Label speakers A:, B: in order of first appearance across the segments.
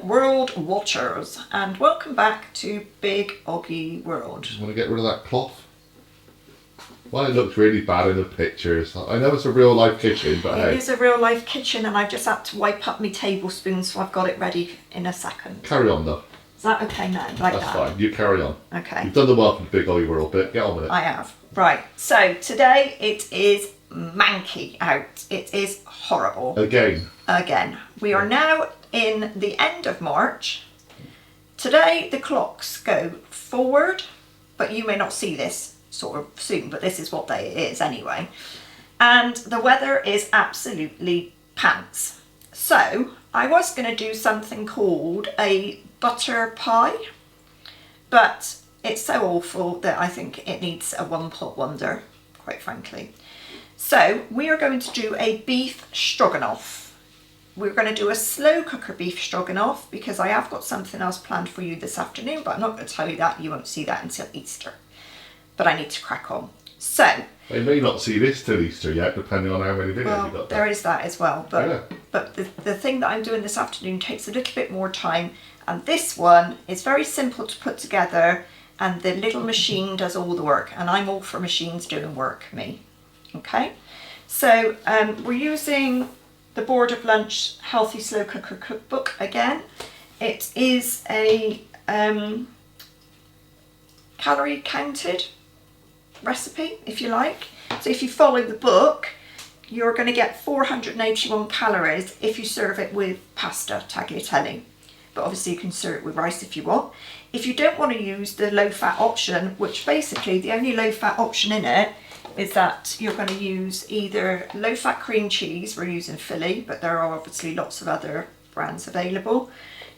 A: World Watchers, and welcome back to Big OGGIE World.
B: Want to get rid of that cloth? Well, it looks really bad in the pictures. I know it's a real life kitchen, but hey.
A: It is a real life kitchen, and I've just had to wipe up my tablespoon, so I've got it ready in a second.
B: Carry on though.
A: Is that okay now? Like
B: That's
A: that?
B: fine, you carry on.
A: Okay.
B: You've done the welcome to Big OGGIE World bit, get on with it.
A: I have. Right, so today it is manky out. It is horrible. Again. We are now in the end of March. Today the clocks go forward, but you may not see this sort of soon, but this is what day it is anyway. And the weather is absolutely pants. So I was going to do something called a butter pie, but it's so awful that I think it needs a one-pot wonder, quite frankly. So we are going to do a beef stroganoff. We're going to do a slow cooker beef stroganoff because I have got something else planned for you this afternoon, but I'm not going to tell you that. You won't see that until Easter. But I need to crack on. So
B: they may not see this till Easter yet, depending on how many videos you got.
A: There is that as well. But
B: yeah.
A: But the thing that I'm doing this afternoon takes a little bit more time, and this one is very simple to put together, and the little machine does all the work, and I'm all for machines doing work, me. Okay, so we're using the Board of Lunch Healthy Slow Cooker Cookbook again. It is a calorie counted recipe, if you like. So if you follow the book, you're going to get 481 calories if you serve it with pasta, tagliatelle. But obviously you can serve it with rice if you want. If you don't want to use the low fat option, which basically the only low fat option in it is that you're going to use either low fat cream cheese, we're using Philly, but there are obviously lots of other brands available.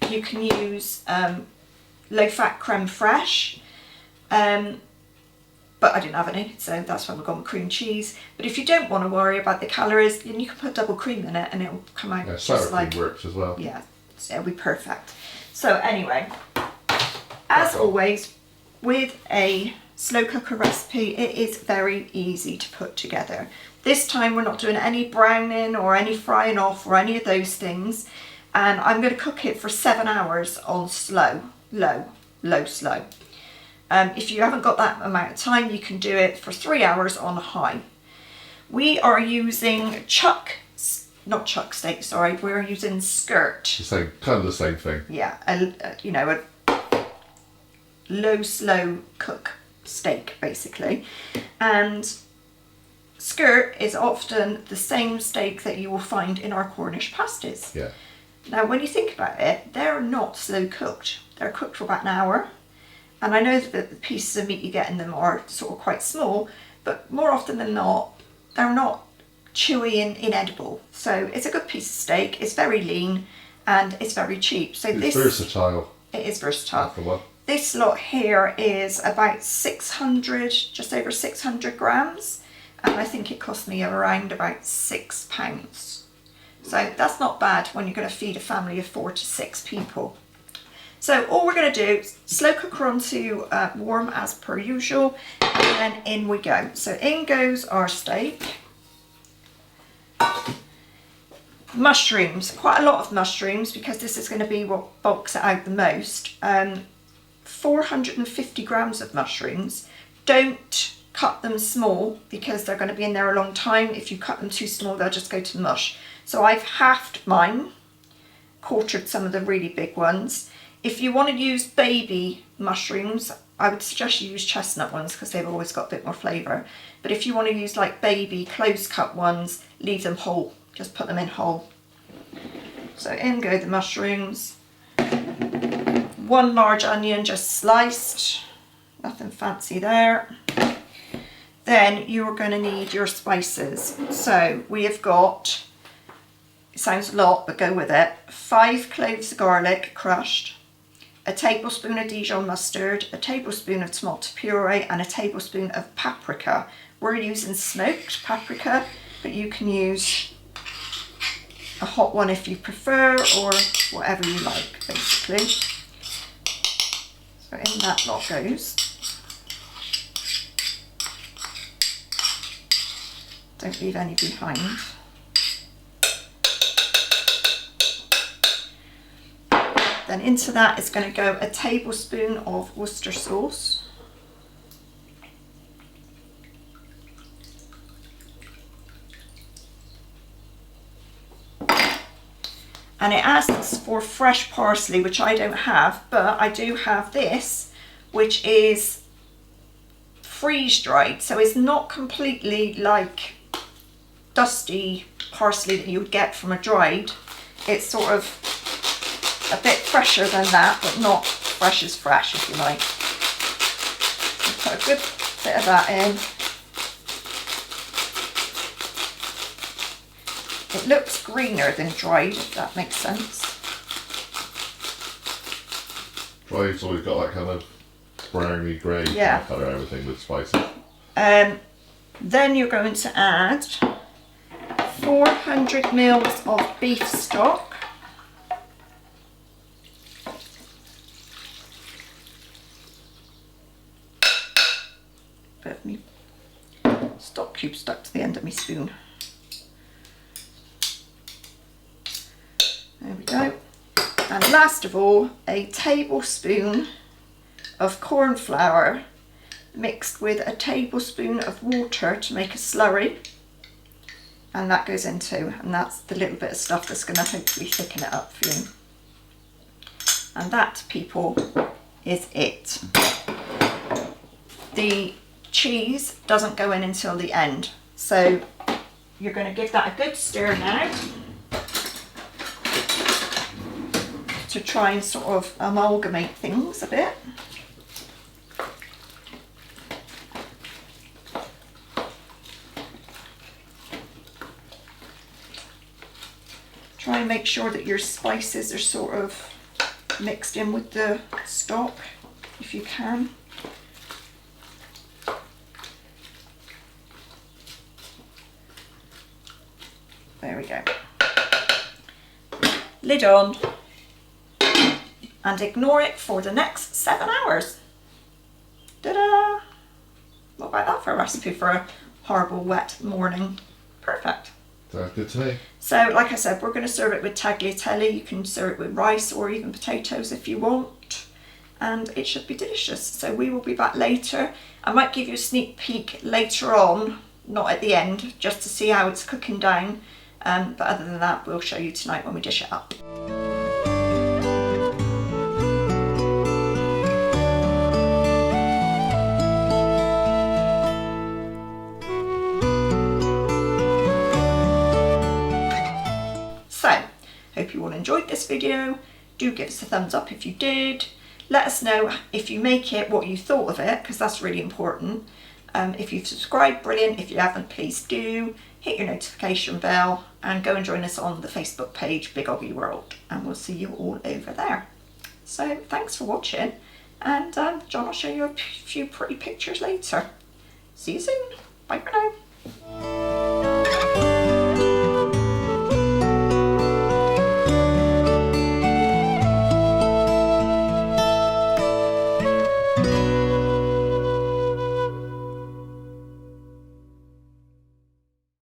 A: You can use low fat crème fraîche, but I didn't have any, so that's why we've gone with cream cheese. But if you don't want to worry about the calories, then you can put double cream in it and it'll come out just like...
B: cream works as well.
A: Yeah, so it'll be perfect. So anyway, as always, with a slow cooker recipe, it is very easy to put together. This time we're not doing any browning or any frying off or any of those things, and I'm going to cook it for 7 hours on slow. If you haven't got that amount of time, you can do it for 3 hours on high. We are using not chuck steak, sorry, we're using skirt.
B: Kind of the same thing.
A: Yeah, a low slow cook steak basically, and skirt is often the same steak that you will find in our Cornish pasties.
B: Yeah.
A: Now when you think about it, they're not slow cooked. They're cooked for about an hour, and I know that the pieces of meat you get in them are sort of quite small, but more often than not they're not chewy and inedible. So it's a good piece of steak, it's very lean, and it's very cheap. So
B: it's versatile.
A: It is versatile.
B: That's the one.
A: This lot here is about 600, just over 600 grams, and I think it cost me around about £6. So that's not bad when you're going to feed a family of 4 to 6 people. So all we're going to do is slow cooker onto warm as per usual, and then in we go. So in goes our steak. Mushrooms, quite a lot of mushrooms because this is going to be what bulks it out the most. 450 grams of mushrooms. Don't cut them small because they're going to be in there a long time. If you cut them too small, they'll just go to mush. So I've halved mine, quartered some of the really big ones. If you want to use baby mushrooms, I would suggest you use chestnut ones because they've always got a bit more flavour. But if you want to use like baby close cut ones, leave them whole. Just put them in whole. So in go the mushrooms. 1 large onion just sliced, nothing fancy there. Then you're going to need your spices. So we have got, it sounds a lot but go with it, 5 cloves of garlic crushed, a tablespoon of Dijon mustard, a tablespoon of tomato puree, and a tablespoon of paprika. We're using smoked paprika, but you can use a hot one if you prefer, or whatever you like basically. So in that lot goes. Don't leave any behind. Then into that is going to go a tablespoon of Worcestershire sauce. And it asks for fresh parsley, which I don't have, but I do have this, which is freeze dried. So it's not completely like dusty parsley that you would get from a dried. It's sort of a bit fresher than that, but not fresh as fresh, if you like. So put a good bit of that in. It looks greener than dried, if that makes sense.
B: Dried's always got that kind of browny grey
A: Yeah.
B: colour, everything with spices.
A: Then you're going to add 400 mils of beef stock. But my stock cube stuck to the end of my spoon. There we go. And last of all, a tablespoon of corn flour mixed with a tablespoon of water to make a slurry. And that goes into, and that's the little bit of stuff that's going to hopefully thicken it up for you. And that, people, is it. The cheese doesn't go in until the end. So you're going to give that a good stir now to try and sort of amalgamate things a bit. Try and make sure that your spices are sort of mixed in with the stock, if you can. There we go. Lid on. And ignore it for the next 7 hours. Ta-da! What about that for a recipe for a horrible wet morning? Perfect.
B: Sounds good to me.
A: So, like I said, we're going to serve it with tagliatelle. You can serve it with rice or even potatoes if you want. And it should be delicious. So we will be back later. I might give you a sneak peek later on, not at the end, just to see how it's cooking down. But other than that, we'll show you tonight when we dish it up. Hope you all enjoyed this video. Do give us a thumbs up if you did. Let us know if you make it, what you thought of it, because that's really important. If you've subscribed, brilliant. If you haven't, please do. Hit your notification bell and go and join us on the Facebook page, Big OGGIE World, and we'll see you all over there. So thanks for watching, and John will show you a few pretty pictures later. See you soon. Bye for now.